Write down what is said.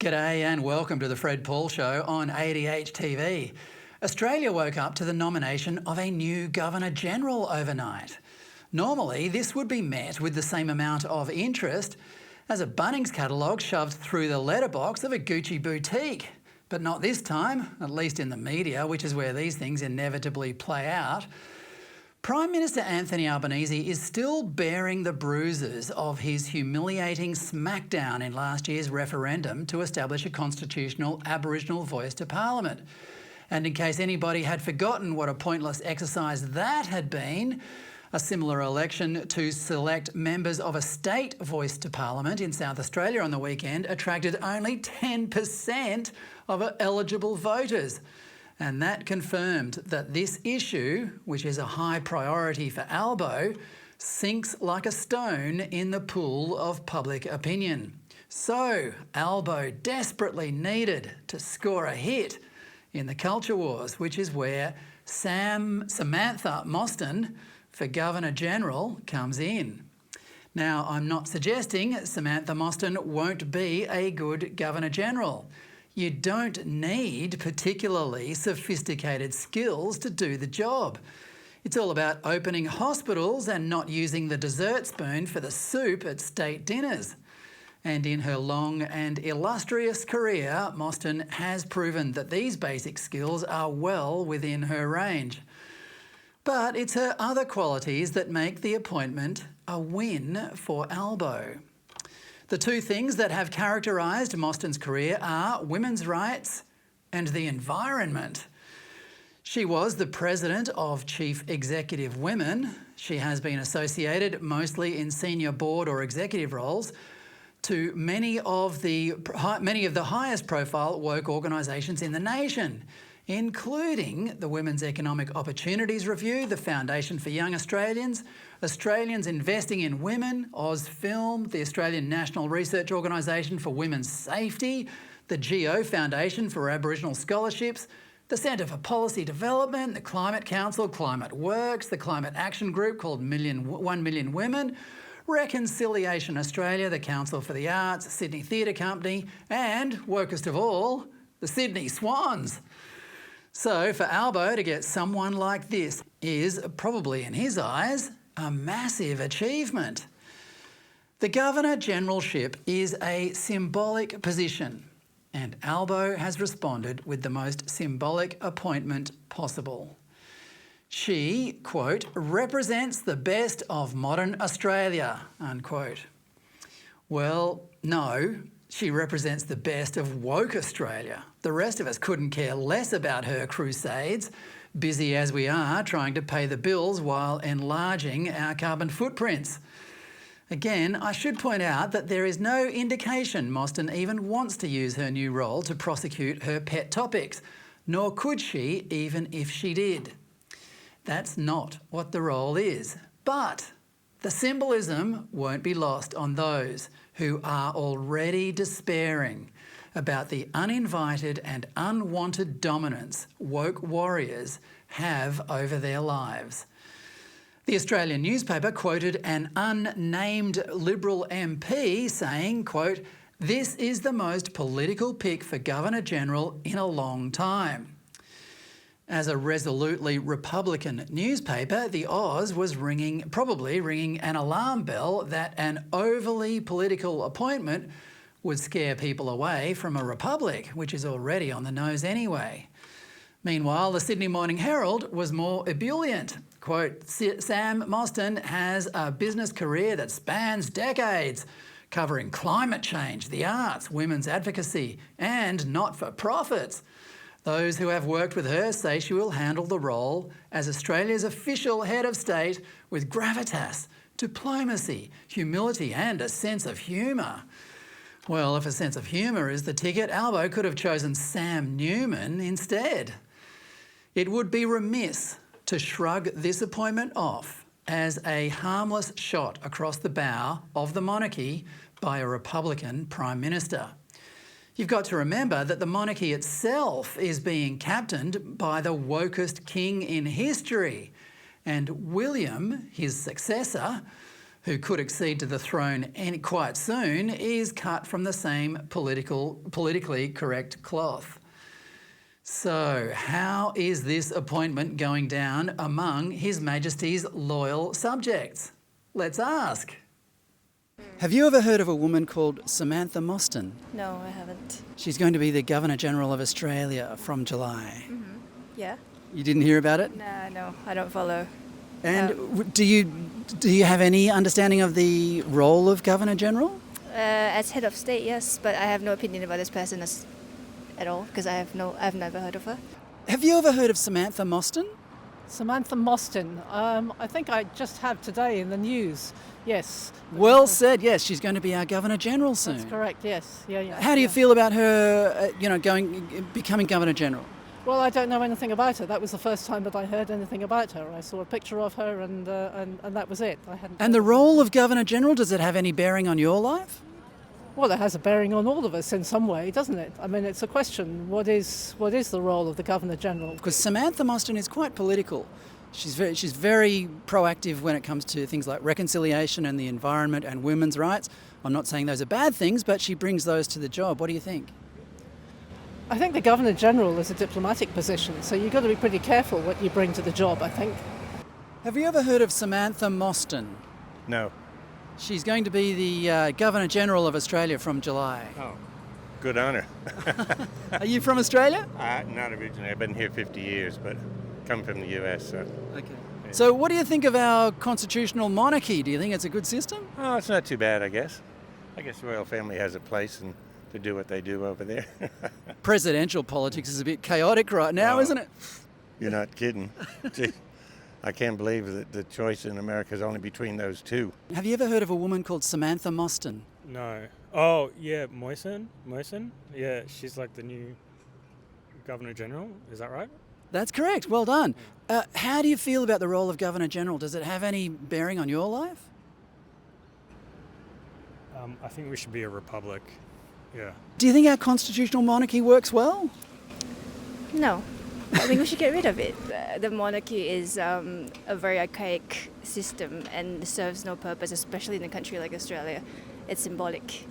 G'day and welcome to the Fred Paul Show on ADH TV. Australia woke up to the nomination of a new Governor-General overnight. Normally, this would be met with the same amount of interest as a Bunnings catalogue shoved through the letterbox of a Gucci boutique. But not this time, at least in the media, which is where these things inevitably play out. Prime Minister Anthony Albanese is still bearing the bruises of his humiliating smackdown in last year's referendum to establish a constitutional Aboriginal voice to Parliament. And in case anybody had forgotten what a pointless exercise that had been, a similar election to select members of a state voice to Parliament in South Australia on the weekend attracted only 10% of eligible voters. And that confirmed that this issue, which is a high priority for Albo, sinks like a stone in the pool of public opinion. So Albo desperately needed to score a hit in the culture wars, which is where Samantha Mostyn for Governor-General comes in. Now, I'm not suggesting Samantha Mostyn won't be a good Governor-General. You don't need particularly sophisticated skills to do the job. It's all about opening hospitals and not using the dessert spoon for the soup at state dinners. And in her long and illustrious career, Mostyn has proven that these basic skills are well within her range. But it's her other qualities that make the appointment a win for Albo. The two things that have characterised Mostyn's career are women's rights and the environment. She was the president of Chief Executive Women. She has been associated, mostly in senior board or executive roles, to many of the highest profile woke organisations in the nation, including the Women's Economic Opportunities Review, the Foundation for Young Australians, Australians Investing in Women, AusFilm, the Australian National Research Organisation for Women's Safety, the GO Foundation for Aboriginal Scholarships, the Centre for Policy Development, the Climate Council, Climate Works, the Climate Action Group called 1 Million Women, Reconciliation Australia, the Council for the Arts, Sydney Theatre Company, and, wokest of all, the Sydney Swans. So for Albo to get someone like this is probably, in his eyes, a massive achievement. The Governor-Generalship is a symbolic position, and Albo has responded with the most symbolic appointment possible. She, quote, represents the best of modern Australia, unquote. Well, no. She represents the best of woke Australia. The rest of us couldn't care less about her crusades, busy as we are trying to pay the bills while enlarging our carbon footprints. Again, I should point out that there is no indication Mostyn even wants to use her new role to prosecute her pet topics, nor could she even if she did. That's not what the role is. But the symbolism won't be lost on those who are already despairing about the uninvited and unwanted dominance woke warriors have over their lives. The Australian newspaper quoted an unnamed Liberal MP saying, quote, "This is the most political pick for Governor-General in a long time." As a resolutely Republican newspaper, the Oz was probably ringing an alarm bell that an overly political appointment would scare people away from a republic, which is already on the nose anyway. Meanwhile, the Sydney Morning Herald was more ebullient. Quote, "Sam Mostyn has a business career that spans decades, covering climate change, the arts, women's advocacy, and not-for-profits. Those who have worked with her say she will handle the role as Australia's official head of state with gravitas, diplomacy, humility and a sense of humour." Well, if a sense of humour is the ticket, Albo could have chosen Sam Newman instead. It would be remiss to shrug this appointment off as a harmless shot across the bow of the monarchy by a Republican Prime Minister. You've got to remember that the monarchy itself is being captained by the wokest king in history, and William, his successor, who could accede to the throne quite soon, is cut from the same politically correct cloth. So, how is this appointment going down among His Majesty's loyal subjects? Let's ask. Have you ever heard of a woman called Samantha Mostyn? No, I haven't. She's going to be the Governor-General of Australia from July. Yeah? You didn't hear about it? Nah, no, I don't follow. And do you have any understanding of the role of Governor-General? As head of state, yes, but I have no opinion about this person at all because I've never heard of her. Have you ever heard of Samantha Mostyn? Samantha Mostyn. I think I just have today in the news. Yes. Well said. Yes, she's going to be our Governor-General soon. That's correct. Yes. Yeah. How do you feel about her, becoming Governor-General? Well, I don't know anything about her. That was the first time that I heard anything about her. I saw a picture of her, and that was it. I hadn't. And the role of Governor-General, does it have any bearing on your life? Well, it has a bearing on all of us in some way, doesn't it? I mean, it's a question. What is the role of the Governor-General? Because Samantha Mostyn is quite political. She's very proactive when it comes to things like reconciliation and the environment and women's rights. I'm not saying those are bad things, but she brings those to the job. What do you think? I think the Governor-General is a diplomatic position, so you've got to be pretty careful what you bring to the job, I think. Have you ever heard of Samantha Mostyn? No. She's going to be the Governor-General of Australia from July. Oh, good honour. Are you from Australia? Not originally. I've been here 50 years, but come from the US. So. Okay. So what do you think of our constitutional monarchy? Do you think it's a good system? Oh, it's not too bad, I guess. I guess the royal family has a place and to do what they do over there. Presidential politics is a bit chaotic right now, isn't it? You're not kidding. Gee, I can't believe that the choice in America is only between those two. Have you ever heard of a woman called Samantha Mostyn? No. Oh, yeah, Mostyn? Yeah, she's like the new Governor-General, is that right? That's correct, well done. How do you feel about the role of Governor-General? Does it have any bearing on your life? I think we should be a republic, yeah. Do you think our constitutional monarchy works well? No. I think we should get rid of it. The monarchy is a very archaic system and serves no purpose, especially in a country like Australia. It's symbolic.